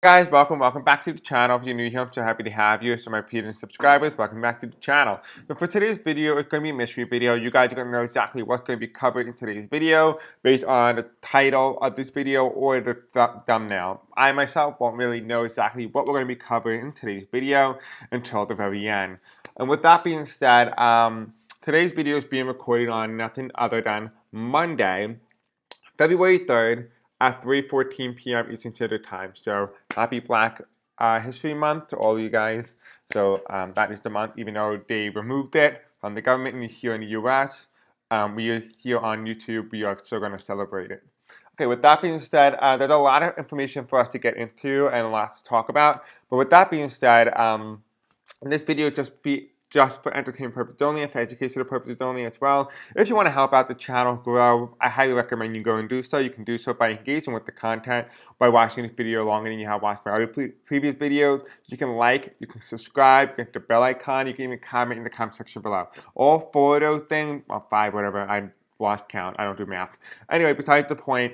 Guys, welcome back to the channel. If you're new here, I'm so happy to have you. So my repeating subscribers, welcome back to the channel. But for today's video, it's going to be a mystery video. You guys are going to know exactly what's going to be covered in today's video based on the title of this video or the thumbnail. I myself won't really know exactly what we're going to be covering in today's video until the very end. And with that being said, today's video is being recorded on nothing other than Monday, February 3rd, at 3:14 p.m. Eastern Standard Time. So happy Black History Month to all you guys. So that is the month, even though they removed it from the government here in the U.S. We are here on YouTube. We are still going to celebrate it. Okay, with that being said, there's a lot of information for us to get into and a lot to talk about. But with that being said, in this video just for entertainment purposes only and for educational purposes only as well. If you want to help out the channel grow, I highly recommend you go and do so. You can do so by engaging with the content, by watching this video longer than you have watched my other previous videos. You can like, you can subscribe, you can hit the bell icon, you can even comment in the comment section below. All four of those things, or five, whatever, I lost count, I don't do math. Anyway, besides the point,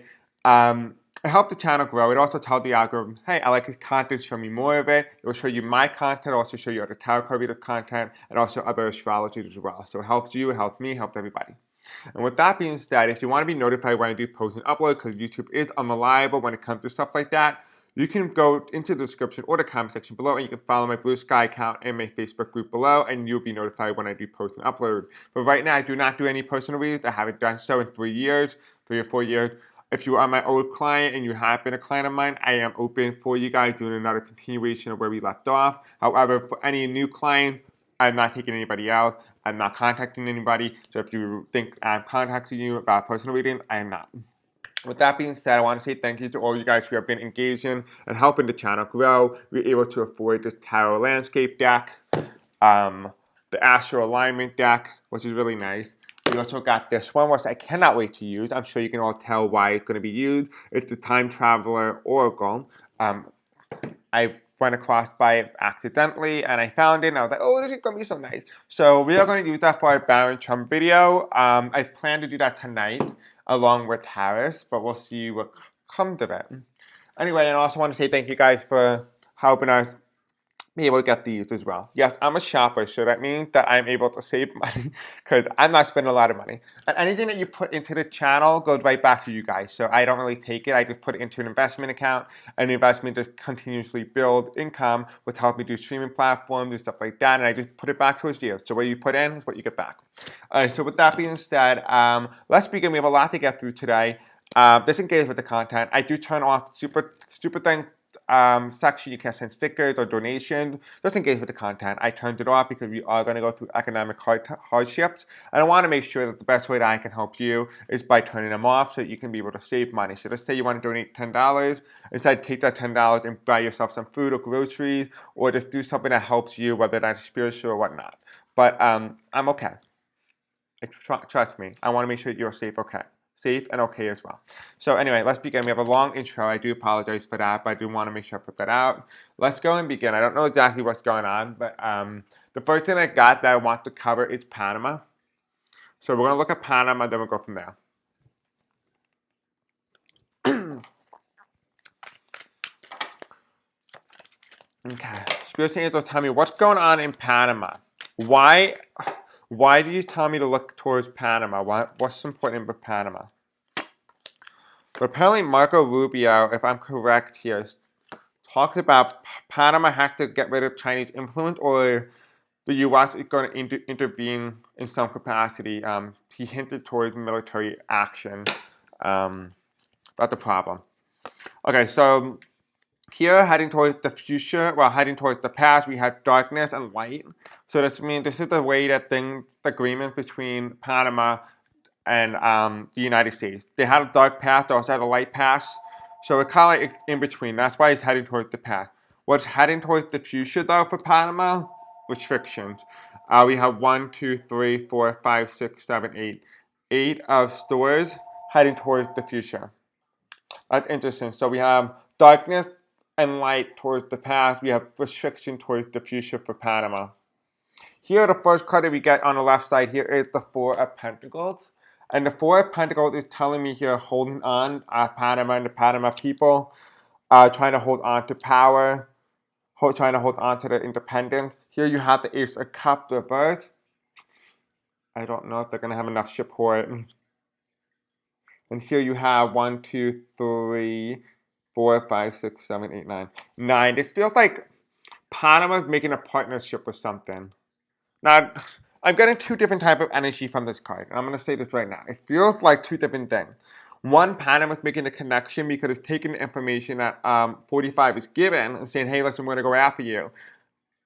it helps the channel grow. It also tells the algorithm, hey, I like his content, show me more of it. It will show you my content, also show you other tarot card reader content, and also other astrologies as well. So it helps you, it helps me, it helps everybody. And with that being said, if you want to be notified when I do post and upload, because YouTube is unreliable when it comes to stuff like that, you can go into the description or the comment section below, and you can follow my Blue Sky account and my Facebook group below, and you'll be notified when I do post and upload. But right now, I do not do any personal reads. I haven't done so in 3 or 4 years. If you are my old client and you have been a client of mine, I am open for you guys doing another continuation of where we left off. However, for any new client, I'm not taking anybody else. I'm not contacting anybody. So if you think I'm contacting you about personal reading, I am not. With that being said, I want to say thank you to all you guys who have been engaging and helping the channel grow. We're able to afford this tarot landscape deck, the astral alignment deck, which is really nice. We also got this one, which I cannot wait to use. I'm sure you can all tell why it's going to be used. It's the Time Traveler Oracle. I went across by it accidentally, and I found it, and I was like, oh, this is going to be so nice. So we are going to use that for our Bannon Trump video. I plan to do that tonight, along with Harris, but we'll see what comes of it. Anyway, and I also want to say thank you guys for helping us be able to get these as well. Yes, I'm a shopper, so that means that I'm able to save money because I'm not spending a lot of money. And anything that you put into the channel goes right back to you guys. So I don't really take it. I just put it into an investment account, and the investment just continuously build income, which helps me do streaming platforms and stuff like that. And I just put it back towards you. So what you put in is what you get back. All right, so with that being said, let's begin. We have a lot to get through today. Just engage with the content. I do turn off super thing section. You can send stickers or donations. Just engage with the content. I turned it off because we are going to go through economic hardships, and I want to make sure that the best way that I can help you is by turning them off so that you can be able to save money. So let's say you want to donate $10. Instead, take that $10 and buy yourself some food or groceries, or just do something that helps you, whether that's spiritual or whatnot. But I'm okay. Trust me. I want to make sure you're safe and okay as well. So anyway, let's begin. We have a long intro. I do apologize for that, but I do want to make sure I put that out. Let's go and begin. I don't know exactly what's going on, but the first thing I got that I want to cover is Panama. So we're going to look at Panama, then we'll go from there. Okay. Spiritual angels, tell me what's going on in Panama. Why do you tell me to look towards Panama? What's important with Panama? But apparently Marco Rubio, if I'm correct here, talks about Panama has to get rid of Chinese influence, or the U.S. is going to intervene in some capacity. He hinted towards military action. That's the problem. Okay, so here, heading towards the future, heading towards the past, we have darkness and light. So this means this is the way that the agreement between Panama and the United States. They had a dark past, they also had a light past. So it's kind of like in between. That's why it's heading towards the past. What's heading towards the future, though, for Panama? Restrictions. We have 1, 2, 3, 4, 5, 6, 7, 8. 8 of stores heading towards the future. That's interesting. So we have darkness and light towards the past. We have restriction towards the future for Panama. Here, the first card that we get on the left side here is the 4 of Pentacles. And the 4 of Pentacles is telling me here, holding on Panama and the Panama people. trying to hold on to power, trying to hold on to their independence. Here you have the Ace of Cups reversed. I don't know if they're going to have enough support. And here you have 1, 2, 3, 4, 5, 6, 7, 8, 9. 9. This feels like Panama's making a partnership or something. Now, I'm getting two different type of energy from this card, and I'm going to say this right now. It feels like two different things. One, Panama's making a connection because it's taking the information that 45 is given and saying, hey, listen, we're going to go after you.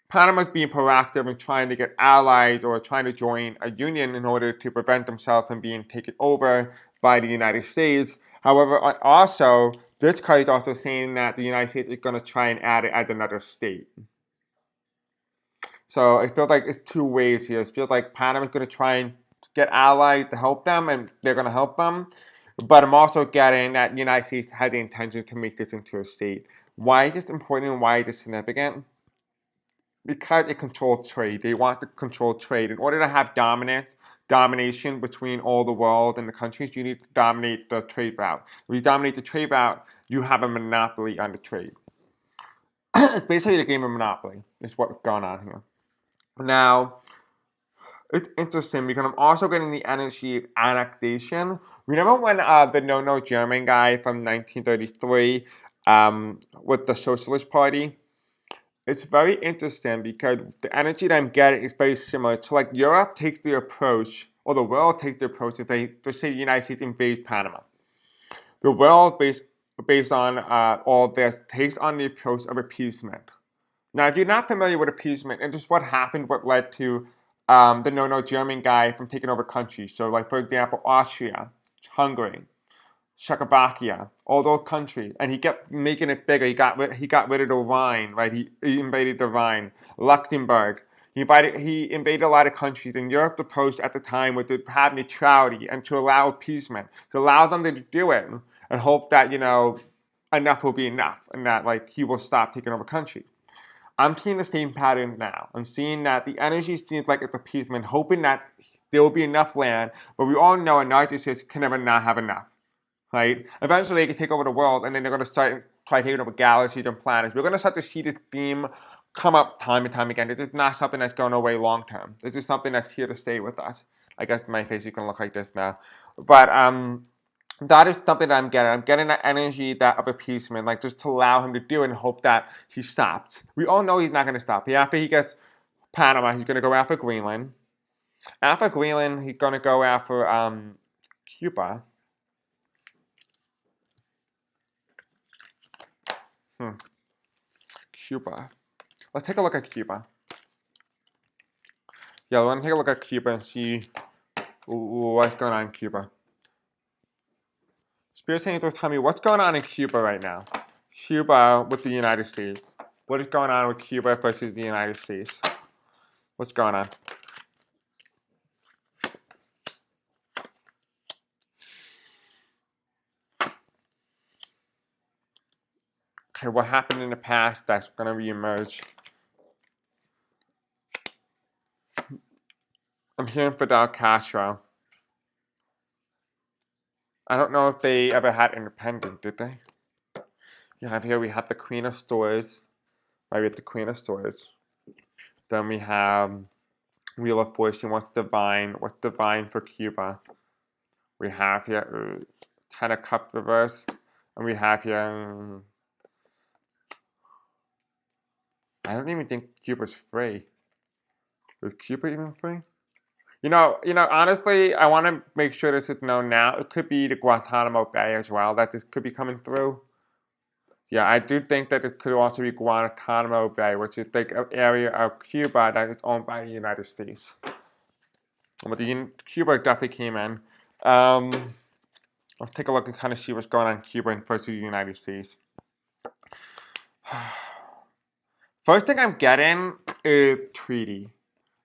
Panama's being proactive and trying to get allies or trying to join a union in order to prevent themselves from being taken over by the United States. However, also, this card is also saying that the United States is going to try and add it as another state. So it feels like it's two ways here. It feels like Panama's going to try and get allies to help them, and they're going to help them. But I'm also getting that the United States had the intention to make this into a state. Why is this important and why is this significant? Because it controls trade. They want to control trade. In order to have domination between all the world and the countries, you need to dominate the trade route. If you dominate the trade route, you have a monopoly on the trade. It's basically the game of Monopoly, is what's going on here. Now, it's interesting because I'm also getting the energy of annexation. Remember when the No German guy from 1933 with the Socialist Party? It's very interesting because the energy that I'm getting is very similar to like Europe takes the approach, or the world takes the approach if they say the United States invades Panama. The world, based on all this, takes on the approach of appeasement. Now, if you're not familiar with appeasement, and just what happened, what led to the No German guy from taking over countries. So, like for example, Austria, Hungary, Czechoslovakia, all those countries, and he kept making it bigger. He got rid of the Rhine, right? He invaded the Rhine, Luxembourg. He invaded a lot of countries, and Europe's approach at the time was to have neutrality and to allow appeasement, to allow them to do it, and hope that enough will be enough, and that like he will stop taking over countries. I'm seeing the same pattern now. I'm seeing that the energy seems like it's appeasement, hoping that there will be enough land, but we all know a narcissist can never not have enough. Right? Eventually, they can take over the world, and then they're going to start try taking over galaxies and planets. We're going to start to see this theme come up time and time again. This is not something that's going away long term. This is something that's here to stay with us. I guess my face is going to look like this now, but that is something that I'm getting. I'm getting that energy of appeasement, like just to allow him to do it and hope that he stops. We all know he's not going to stop. After he gets Panama, he's going to go after Greenland. After Greenland, he's going to go after Cuba. Cuba. Let's take a look at Cuba. Yeah, let's take a look at Cuba and see what's going on in Cuba. Spirit Angels, tell me what's going on in Cuba right now. Cuba with the United States. What is going on with Cuba versus the United States? What's going on? Okay, what happened in the past that's going to reemerge? I'm hearing Fidel Castro. I don't know if they ever had independence, did they? You have here, we have the Queen of Swords. Right, we have the Queen of Swords. Then we have Wheel of Fortune. What's divine? What's divine for Cuba? We have here Ten of Cups reverse. And we have here... I don't even think Cuba's free. Is Cuba even free? Honestly, I want to make sure this is known now. It could be the Guantanamo Bay as well, that this could be coming through. Yeah, I do think that it could also be Guantanamo Bay, which is like an area of Cuba that is owned by the United States. But Cuba definitely came in. Let's take a look and kind of see what's going on in Cuba versus the United States. First thing I'm getting is treaty.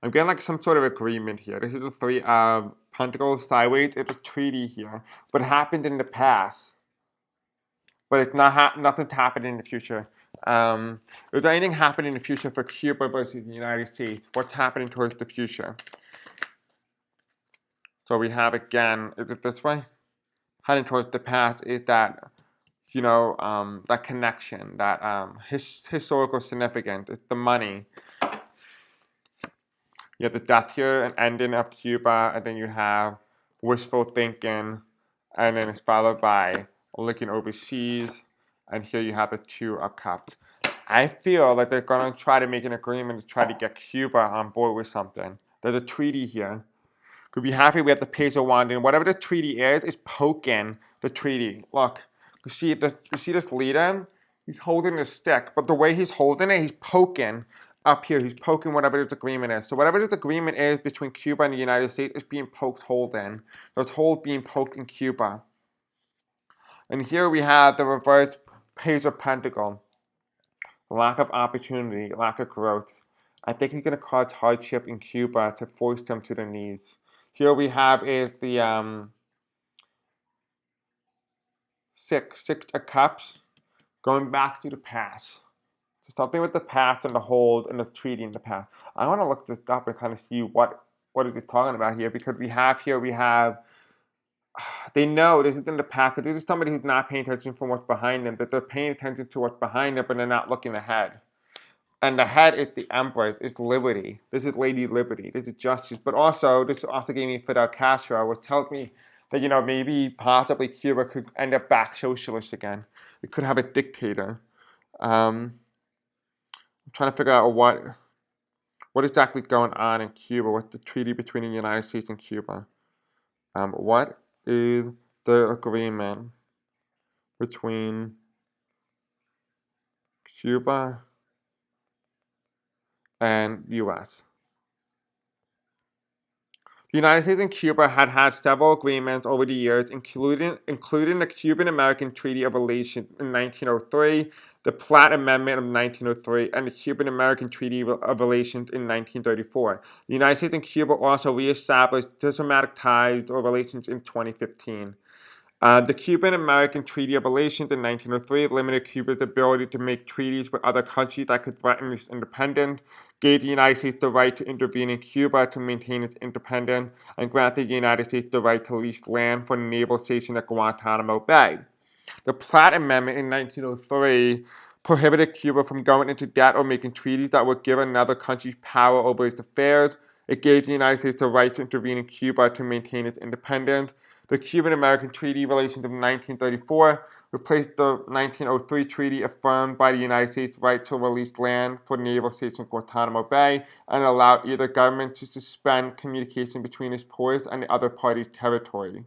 I'm getting like some sort of agreement here. This is the Three of Pentacles sideways. It's a treaty here, but it happened in the past. But it's nothing's happening in the future. Is there anything happening in the future for Cuba versus the United States? What's happening towards the future? So we have again, is it this way? Heading towards the past is that that connection, that historical significance. It's the money. You have the death here and ending of Cuba, and then you have wishful thinking, and then it's followed by looking overseas, and here you have the Two of Cups. I feel like they're going to try to make an agreement to try to get Cuba on board with something. There's a treaty here. Could be happy we have the Page of Wands, and whatever the treaty is poking the treaty. Look, you see this leader? He's holding the stick, but the way he's holding it, he's poking up here. He's poking whatever this agreement is. So whatever this agreement is between Cuba and the United States is being poked holding. There's holes being poked in Cuba. And here we have the reverse Page of Pentacles. Lack of opportunity, lack of growth. I think he's going to cause hardship in Cuba to force them to their knees. Here we have is the six of Cups, going back to the past. So something with the past and the hold and the treaty in the past. I want to look this up and kind of see what is he talking about here, because we have they know this is in the past, but this is somebody who's not paying attention from what's behind them, that they're paying attention to what's behind them, but they're not looking ahead. And the head is the Empress, it's liberty. This is Lady Liberty, this is justice. But also, this also gave me Fidel Castro, which tells me that, maybe possibly Cuba could end up back socialist again. It could have a dictator. I'm trying to figure out what exactly going on in Cuba. What's the treaty between the United States and Cuba? What is the agreement between Cuba and U.S.? The United States and Cuba had several agreements over the years, including the Cuban-American Treaty of Relations in 1903, the Platt Amendment of 1903, and the Cuban-American Treaty of Relations in 1934. The United States and Cuba also reestablished diplomatic ties or relations in 2015. The Cuban-American Treaty of Relations in 1903 limited Cuba's ability to make treaties with other countries that could threaten its independence, gave the United States the right to intervene in Cuba to maintain its independence, and granted the United States the right to lease land for a naval station at Guantanamo Bay. The Platt Amendment in 1903 prohibited Cuba from going into debt or making treaties that would give another country power over its affairs. It gave the United States the right to intervene in Cuba to maintain its independence. The Cuban-American Treaty Relations of 1934 replaced the 1903 treaty, affirmed by the United States' right to release land for the naval station at Guantanamo Bay, and allowed either government to suspend communication between its ports and the other party's territory.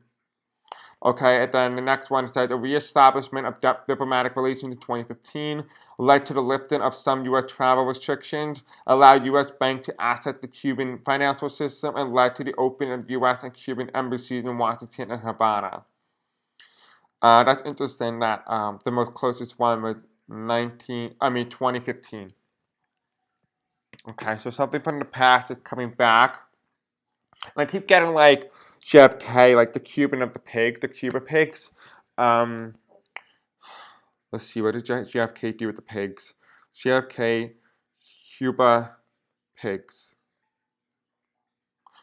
Okay, and then the next one says a reestablishment of diplomatic relations in 2015 led to the lifting of some U.S. travel restrictions, allowed U.S. banks to access the Cuban financial system, and led to the opening of U.S. and Cuban embassies in Washington and Havana. That's interesting that the most closest one was 2015. Okay, so something from the past is coming back. And I keep getting like JFK, like the Cuban of the pig, the Cuba pigs. Let's see, what did JFK do with the pigs? JFK, Cuba pigs.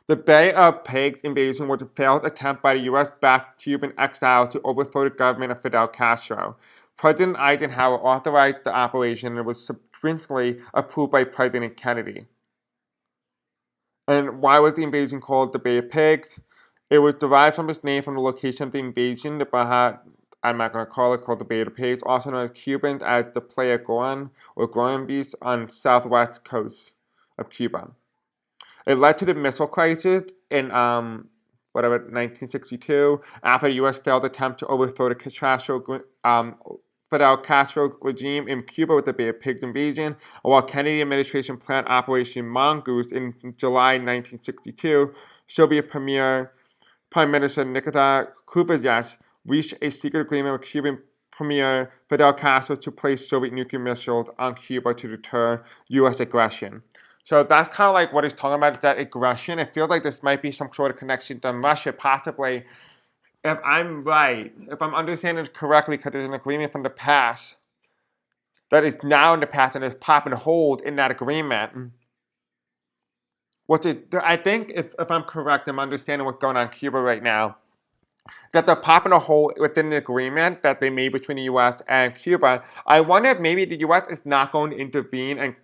The Bay of Pigs invasion was a failed attempt by the U.S.-backed Cuban exile to overthrow the government of Fidel Castro. President Eisenhower authorized the operation and was subsequently approved by President Kennedy. And why was the invasion called the Bay of Pigs? It was derived from its name from the location of the invasion. The Baja, I'm not going to call it, called the Bay of Pigs, also known as Cubans as the Playa Goran or Goran Beach on the southwest coast of Cuba. It led to the missile crisis in 1962, after the U.S. failed attempt to overthrow the Fidel Castro regime in Cuba with the Bay of Pigs invasion, while Kennedy administration planned Operation Mongoose in July 1962. Soviet Prime Minister Nikita Khrushchev reached a secret agreement with Cuban Premier Fidel Castro to place Soviet nuclear missiles on Cuba to deter U.S. aggression. So that's kind of like what he's talking about, that aggression. It feels like this might be some sort of connection to Russia, possibly. If I'm right, if I'm understanding it correctly, because there's an agreement from the past that is now in the past and is popping hold in that agreement. I think if I'm correct, I'm understanding what's going on in Cuba right now. that they're popping a hole within the agreement that they made between the U.S. and Cuba. I wonder if maybe the U.S. is not going to intervene and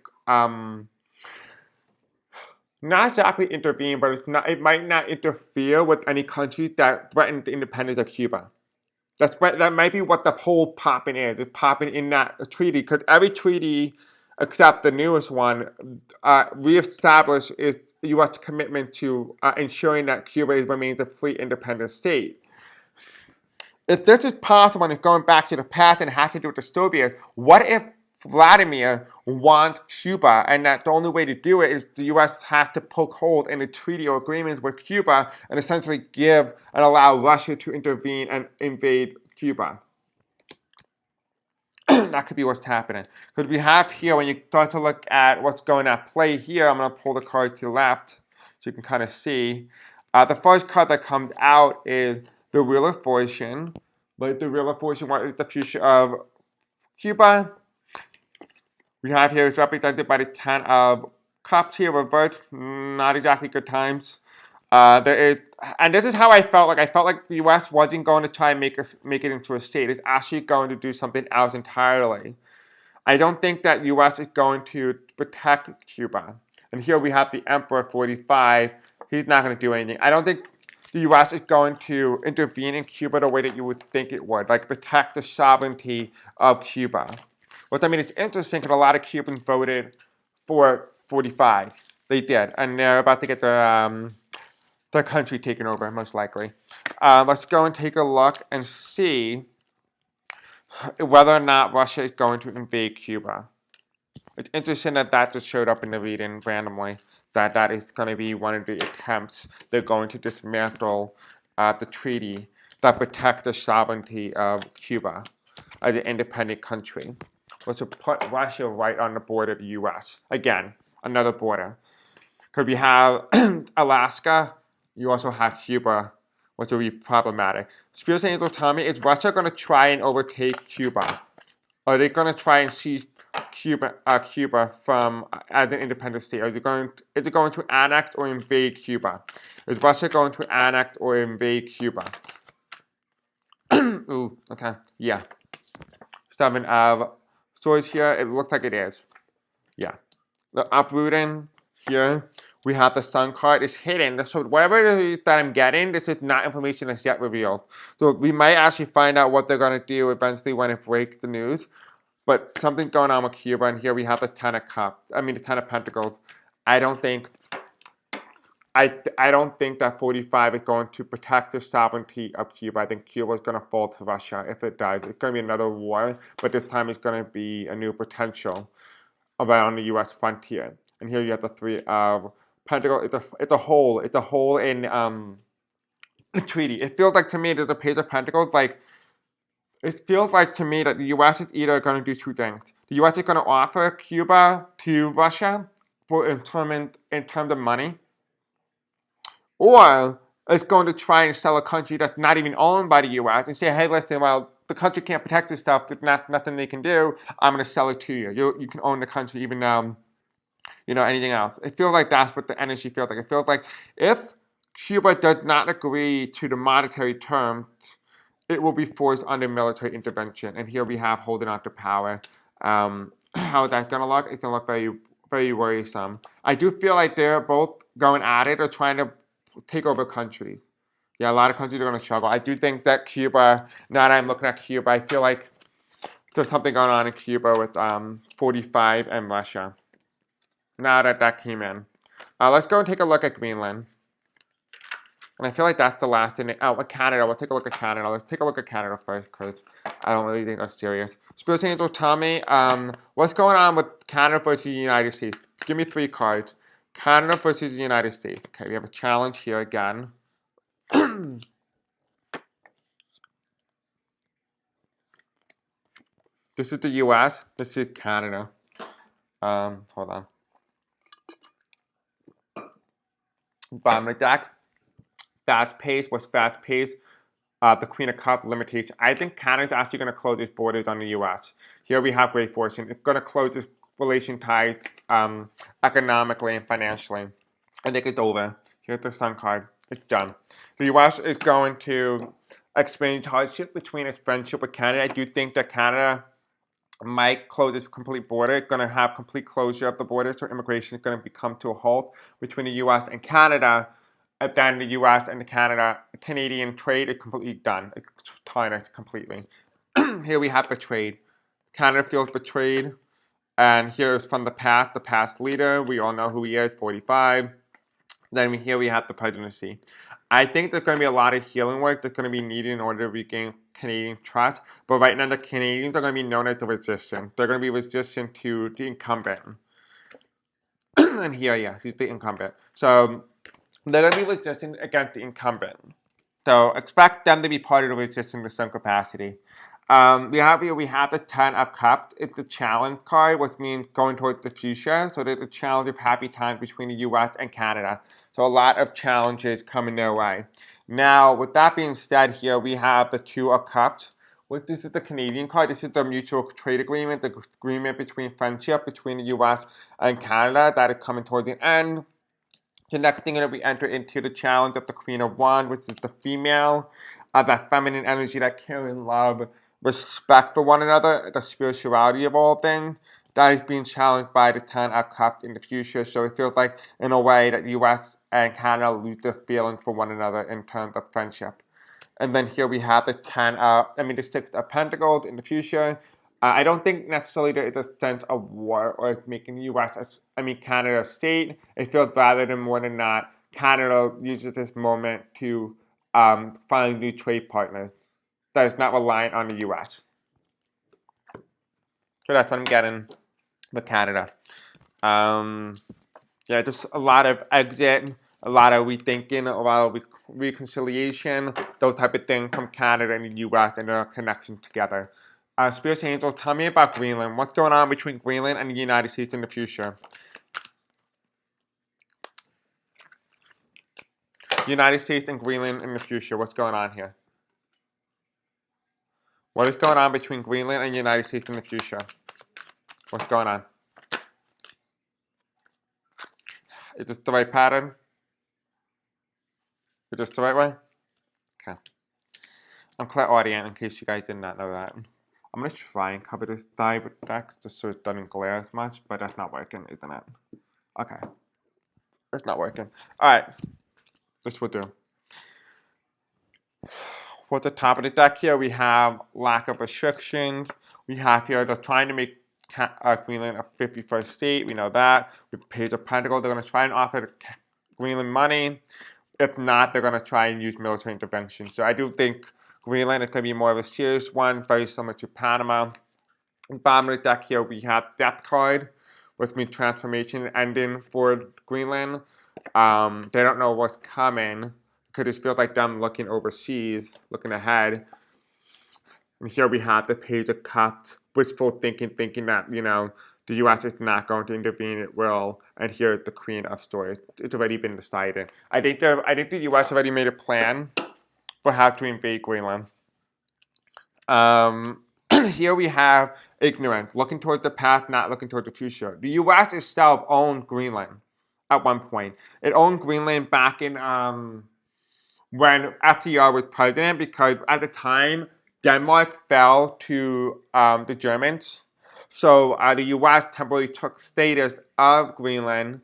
not exactly intervene, but it might not interfere with any countries that threaten the independence of Cuba. That might be what the whole popping is. It's popping in that treaty, because every treaty except the newest one reestablished is the U.S. commitment to ensuring that Cuba remains a free, independent state. If this is possible and it's going back to the past and it has to do with the Soviets, what if Vladimir wants Cuba, and that the only way to do it is the U.S. has to poke holes in the treaty or agreements with Cuba and essentially give and allow Russia to intervene and invade Cuba? That could be what's happening. Because we have here, when you start to look at what's going at play here, I'm going to pull the card to the left so you can kind of see. The first card that comes out is the Wheel of Fortune. But the Wheel of Fortune, what is the future of Cuba? We have here is represented by the Ten of Cups here, reversed. Not exactly good times. And this is how I felt like. I felt like the U.S. wasn't going to try and make it into a state. It's actually going to do something else entirely. I don't think that U.S. is going to protect Cuba. And here we have the Emperor 45. He's not going to do anything. I don't think the U.S. is going to intervene in Cuba the way that you would think it would, like protect the sovereignty of Cuba. Which, I mean, it's interesting because a lot of Cubans voted for 45. They did, and they're about to get their country taken over, most likely. Let's go and take a look and see whether or not Russia is going to invade Cuba. It's interesting that that just showed up in the reading randomly, that is going to be one of the attempts. They're going to dismantle the treaty that protects the sovereignty of Cuba as an independent country. Was to put Russia right on the border of the U.S. Again, another border. Because we have Alaska, you also have Cuba, which will be problematic. Spirit Angels tell me, is Russia going to try and overtake Cuba? Or are they going to try and seize Cuba from as an independent state? Is it going to annex or invade Cuba? Is Russia going to annex or invade Cuba? Ooh, okay, yeah. 7 of Swords here, it looks like it is. Yeah. The uprooting here, we have the Sun card. It's hidden. So whatever it is that I'm getting, this is not information that's yet revealed. So we might actually find out what they're going to do eventually when it breaks the news. But something's going on with Cuba, and here we have the Ten of Cups. I mean, the Ten of Pentacles. I don't think that 45 is going to protect the sovereignty of Cuba. I think Cuba is going to fall to Russia. If it does, it's going to be another war, but this time it's going to be a new potential around the U.S. frontier. And here you have the Three of Pentacles. It's a hole. It's a hole in the treaty. It feels like to me there's a Page of Pentacles. Like, it feels like to me that the U.S. is either going to do two things. The U.S. is going to offer Cuba to Russia in terms of money, or it's going to try and sell a country that's not even owned by the U.S. and say, hey, listen, well, the country can't protect this stuff. There's nothing they can do. I'm going to sell it to you. You can own the country even though, anything else. It feels like that's what the energy feels like. It feels like if Cuba does not agree to the monetary terms, it will be forced under military intervention. And here we have holding on to power. How is that going to look? It's going to look very, very worrisome. I do feel like they're both going at it or trying to take over countries. Yeah, a lot of countries are going to struggle. I do think that Cuba, now that I'm looking at Cuba, I feel like there's something going on in Cuba with 45 and Russia. Now that came in. Let's go and take a look at Greenland. And I feel like that's the last thing. Oh, Canada. We'll take a look at Canada. Let's take a look at Canada first, because I don't really think that's serious. Spirit Angel, tell me, what's going on with Canada versus the United States? Give me 3 cards. Canada versus the United States. Okay, we have a challenge here again. This is the U.S. This is Canada. Hold on. Bottom of the deck. Fast pace. What's fast pace? The Queen of Cups limitation. I think Canada's actually going to close its borders on the U.S. Here we have Great Fortune. It's going to close its relation ties economically and financially. I think it's over. Here's the Sun card. It's done. The U.S. is going to experience hardship between its friendship with Canada. I do think that Canada might close its complete border. It's going to have complete closure of the border, so immigration is going to come to a halt between the U.S. and Canada. And then the U.S. and the Canadian trade is completely done. It's tarnished completely. Here we have the trade. Canada feels betrayed. And here is from the past leader. We all know who he is, 45. Then here we have the presidency. I think there's going to be a lot of healing work that's going to be needed in order to regain Canadian trust. But right now, the Canadians are going to be known as the resistance. They're going to be resistant to the incumbent. And here, yeah, he's the incumbent. So they're going to be resistant against the incumbent. So expect them to be part of the resistance to some capacity. We have the 10 of Cups. It's the challenge card, which means going towards the future. So there's a challenge of happy times between the U.S. and Canada. So a lot of challenges coming their way. Now, with that being said, here we have the 2 of Cups. This is the Canadian card. This is the mutual trade agreement, the agreement between friendship between the U.S. and Canada that is coming towards the end. The next thing that we enter into the challenge of the Queen of Wands, which is the female, that feminine energy, that caring love, respect for one another, the spirituality of all things, that is being challenged by the 10 of Cups in the future. So it feels like, in a way, that the U.S. and Canada lose their feeling for one another in terms of friendship. And then here we have the 6 of Pentacles in the future. I don't think necessarily there is a sense of war or making the Canada a state. It feels rather than more than not, Canada uses this moment to find new trade partners that is not reliant on the U.S. So that's what I'm getting with Canada. Yeah, just a lot of exit, a lot of rethinking, a lot of reconciliation, those type of things from Canada and the U.S. and their connection together. Spirit Angel, tell me about Greenland. What's going on between Greenland and the United States in the future? United States and Greenland in the future. What's going on here? What is going on between Greenland and the United States in the future? What's going on? Is this the right pattern? Is this the right way? Okay. I'm clairaudient in case you guys did not know that. I'm going to try and cover this die with deck just so it doesn't glare as much, but that's not working, isn't it? Okay. It's not working. Alright. This will do. For the top of the deck here, we have lack of restrictions. We have here, they're trying to make Greenland a 51st state. We know that. With Page of Pentacles, they're going to try and offer Greenland money. If not, they're going to try and use military intervention. So I do think Greenland is going to be more of a serious one, very similar to Panama. Bottom of the deck here, we have Death card, which means transformation ending for Greenland. They don't know what's coming. Could just feel like them looking overseas, looking ahead. And here we have the Page of Cups, wishful thinking that, the U.S. is not going to intervene, it will. And here's the Queen of Swords. It's already been decided. I think the U.S. already made a plan for how to invade Greenland. Here we have ignorance, looking towards the past, not looking towards the future. The U.S. itself owned Greenland at one point. It owned Greenland back in when FDR was president, because at the time, Denmark fell to the Germans. So the U.S. temporarily took status of Greenland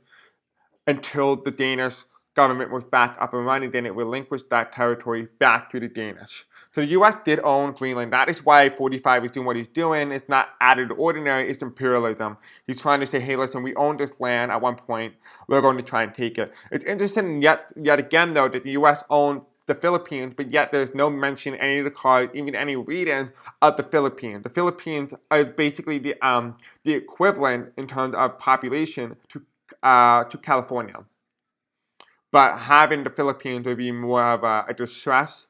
until the Danish government was back up and running. Then it relinquished that territory back to the Danish. So the U.S. did own Greenland. That is why 45 is doing what he's doing. It's not out of the ordinary. It's imperialism. He's trying to say, hey, listen, we own this land at one point. We're going to try and take it. It's interesting yet again, though, that the U.S. owned the Philippines, but yet there's no mention in any of the cards, even any reading of the Philippines. The Philippines are basically the equivalent in terms of population to California. But having the Philippines would be more of a distress,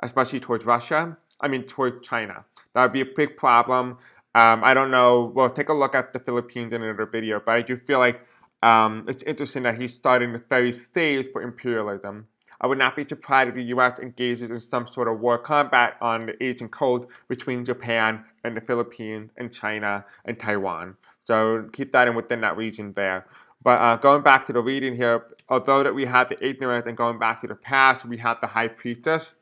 especially towards towards China. That would be a big problem. I don't know. We'll take a look at the Philippines in another video, but I do feel like it's interesting that he's starting the very stage for imperialism. I would not be surprised if the U.S. engages in some sort of war combat on the Asian coast between Japan and the Philippines and China and Taiwan. So keep that in within that region there. But going back to the reading here, although that we have the ignorance and going back to the past, we have the High Priestess.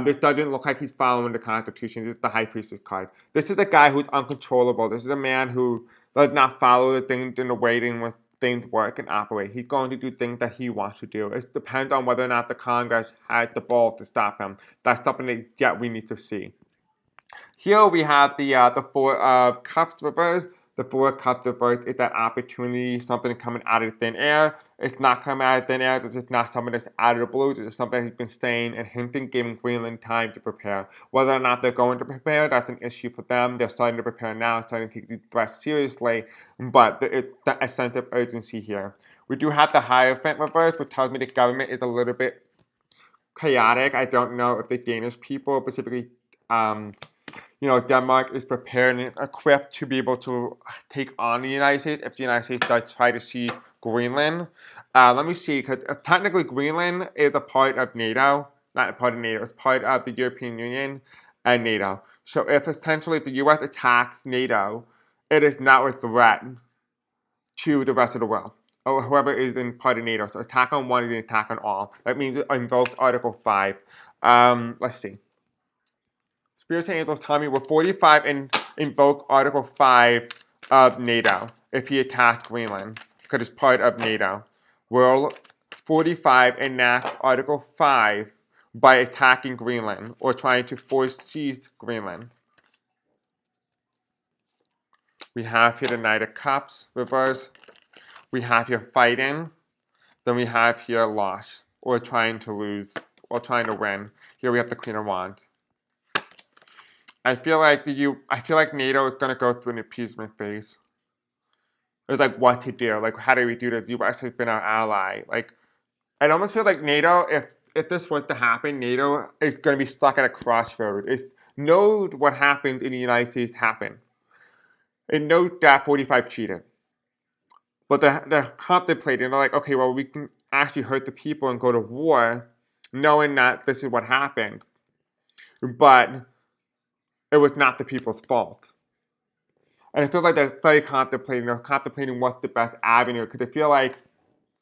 This doesn't look like he's following the Constitution. This is the High Priestess card. This is a guy who's uncontrollable. This is a man who does not follow the things in the way in which things work and operate. He's going to do things that he wants to do. It depends on whether or not the Congress has the balls to stop him. That's something that we need to see. Here we have the Four of Cups reversed. The Four of Cups reversed is that opportunity, something coming out of thin air. It's not coming out of thin air. This is not something that's out of the blue. This is something that's been saying and hinting, giving Greenland time to prepare. Whether or not they're going to prepare, that's an issue for them. They're starting to prepare now, starting to take these threats seriously, but a sense of urgency here. We do have the Hierophant reversed, which tells me the government is a little bit chaotic. I don't know if the Danish people, specifically Denmark, is prepared and equipped to be able to take on the United States if the United States does try to seize Greenland. Let me see, because technically Greenland is a part of NATO, not a part of NATO, it's part of the European Union and NATO. So if the U.S. attacks NATO, it is now a threat to the rest of the world, or whoever is in part of NATO. So attack on one is an attack on all. That means it invokes Article 5. Let's see. Spirit Angels tell me we're 45 and invoke Article 5 of NATO if he attacks Greenland, because it's part of NATO. We'll 45 enact Article 5 by attacking Greenland or trying to force seize Greenland. We have here the Knight of Cups reverse. We have here fighting. Then we have here loss or trying to lose or trying to win. Here we have the Queen of Wands. I feel like NATO is gonna go through an appeasement phase. It's like what to do. Like, how do we do this? The U.S. has been our ally. Like, I almost feel like NATO, if this was to happen, NATO is gonna be stuck at a crossroad. It knows what happened in the United States happened. It knows that 45 cheated. But they're contemplating, they're like, okay, well, we can actually hurt the people and go to war, knowing that this is what happened. But it was not the people's fault. And I feel like they're very contemplating. They're contemplating what's the best avenue. Because I feel like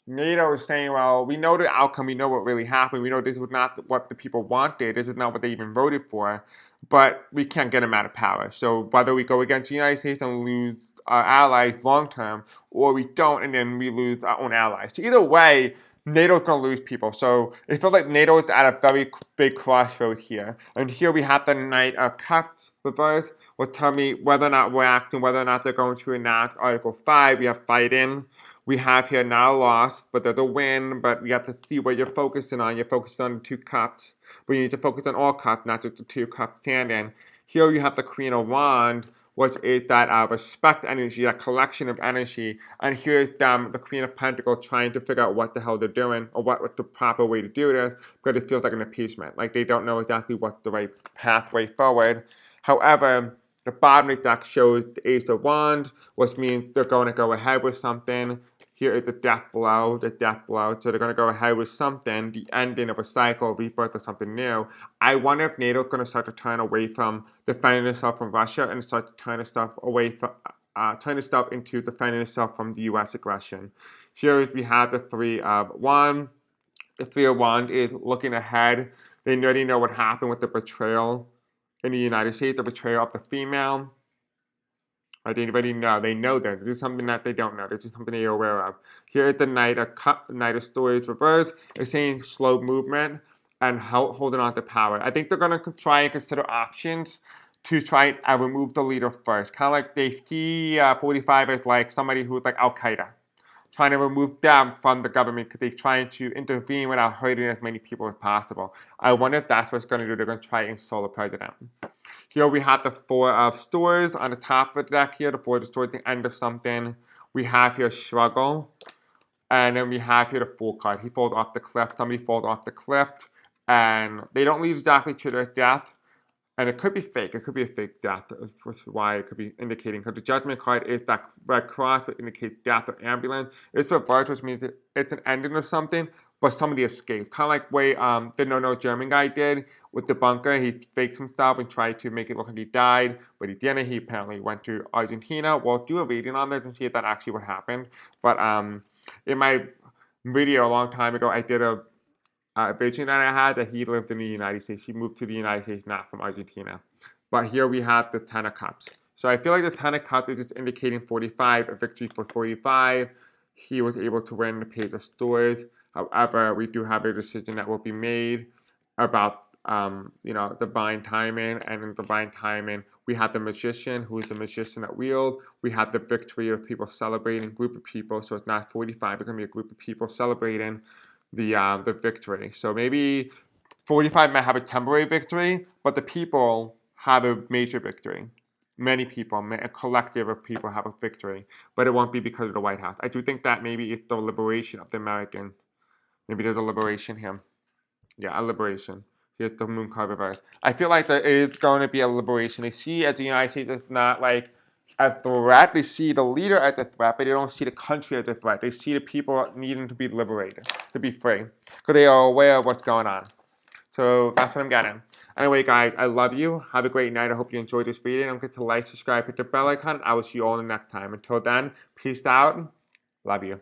NATO is saying, well, we know the outcome. We know what really happened. We know this was not what the people wanted. This is not what they even voted for. But we can't get them out of power. So whether we go against the United States and lose our allies long term, or we don't and then we lose our own allies. So either way, NATO's going to lose people. So it feels like NATO is at a very big crossroad here. And here we have the Knight of Cups reverse, will tell me whether or not we're acting, whether or not they're going to enact Article 5. We have fighting. We have here now lost, but there's a win. But we have to see what you're focusing on. You're focusing on the 2 cups. But you need to focus on all cups, not just the 2 cups standing. Here you have the Queen of Wands, which is that respect energy, that collection of energy. And here's them, the Queen of Pentacles, trying to figure out what the hell they're doing or what's the proper way to do this, because it feels like an appeasement. Like they don't know exactly what's the right pathway forward. However, the bottom of the deck shows the Ace of Wands, which means they're going to go ahead with something. Here is the death blow, the death blow. So they're going to go ahead with something, the ending of a cycle, rebirth of something new. I wonder if NATO is going to start to turn away from defending itself from Russia and start to turn itself away from, turn itself into defending itself from the U.S. aggression. Here we have the 3 of Wands. The 3 of Wands is looking ahead. They already know what happened with the betrayal in the United States, the betrayal of the female. They already know. They know this. This is something that they don't know. This is something they're aware of. Here is the Knight of Swords reverse. It's saying slow movement and holding on to power. I think they're going to try and consider options to try and remove the leader first. Kind of like they see 45 as like somebody who's like Al-Qaeda, trying to remove them from the government because they're trying to intervene without hurting as many people as possible. I wonder if that's what's going to do. They're going to try and install the president. Here we have the 4 of Swords on the top of the deck here. The 4 of Swords, the end of something. We have here Struggle. And then we have here the Fool card. He falls off the cliff. Somebody falls off the cliff. And they don't leave exactly to their death. And it could be fake. It could be a fake death, which is why it could be indicating. Because the Judgment card is that red cross, which indicates death or ambulance. It's reversed, which means it's an ending of something, but somebody escaped. Kind of like way the No German guy did with the bunker. He faked himself and tried to make it look like he died, but he didn't. He apparently went to Argentina. We'll do a reading on this and see if that actually what happened. But in my video a long time ago, I did a vision that I had that he lived in the United States. He moved to the United States, not from Argentina. But here we have the Ten of Cups. So I feel like the Ten of Cups is just indicating 45, a victory for 45. He was able to win the Page of Swords. However, we do have a decision that will be made about divine timing, and in divine timing, we have the Magician, who is the Magician at wheel. We have the victory of people celebrating, group of people. So it's not 45; it's gonna be a group of people celebrating the victory. So maybe 45 might have a temporary victory, but the people have a major victory. Many people, a collective of people have a victory, but it won't be because of the White House. I do think that maybe it's the liberation of the Americans. Maybe there's a liberation here. Yeah, a liberation. Here's the moon card reverse. I feel like there is going to be a liberation. They see as the United States as not like a threat. They see the leader as a threat, but they don't see the country as a threat. They see the people needing to be liberated, to be free, because they are aware of what's going on. So that's what I'm getting. Anyway, guys, I love you. Have a great night. I hope you enjoyed this video. Don't forget to like, subscribe, hit the bell icon. I will see you all in the next time. Until then, peace out. Love you.